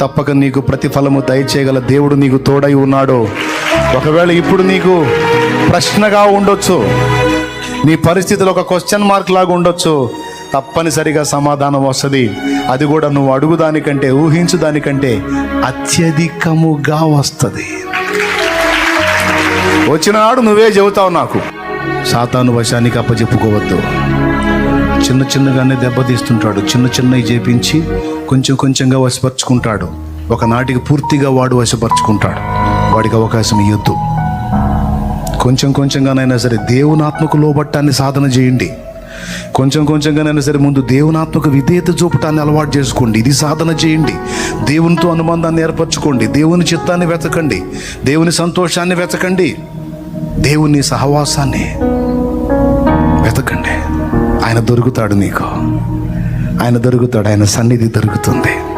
తప్పక నీకు ప్రతిఫలము దయచేయగల దేవుడు నీకు తోడై ఉన్నాడు. ఒకవేళ ఇప్పుడు నీకు ప్రశ్నగా ఉండొచ్చు, నీ పరిస్థితులు ఒక క్వశ్చన్ మార్క్ లాగా ఉండొచ్చు, తప్పనిసరిగా సమాధానం వస్తుంది. అది కూడా నువ్వు అడుగుదానికంటే, ఊహించు దానికంటే అత్యధికముగా వస్తుంది. వచ్చిన నాడు నువ్వే చెబుతావు, నాకు సాతాను వశానికి అప్పచెప్పుకోవద్దు. చిన్న చిన్నగానే దెబ్బతీస్తుంటాడు, చిన్న చిన్నవి చేపించి కొంచెం కొంచెంగా వశపరుచుకుంటాడు. ఒకనాటికి పూర్తిగా వాడు వశపరుచుకుంటాడు. వాడికి అవకాశం ఇవ్వద్దు. కొంచెం కొంచెంగానైనా సరే దేవుని ఆత్మకు లోబట్టాన్ని సాధన చేయండి. కొంచెం కొంచెంగానైనా సరే ముందు దేవుని ఆత్మకు విధేయత చూపటాన్ని అలవాటు చేసుకోండి. ఇది సాధన చేయండి. దేవునితో అనుబంధాన్ని ఏర్పరచుకోండి. దేవుని చిత్తాన్ని వెతకండి. దేవుని సంతోషాన్ని వెతకండి. దేవుని సహవాసాన్ని వెతకండి. ఆయన దొరుకుతాడు నీకు. ఆయన దొరుకుతాడు. ఆయన సన్నిధి దొరుకుతుంది.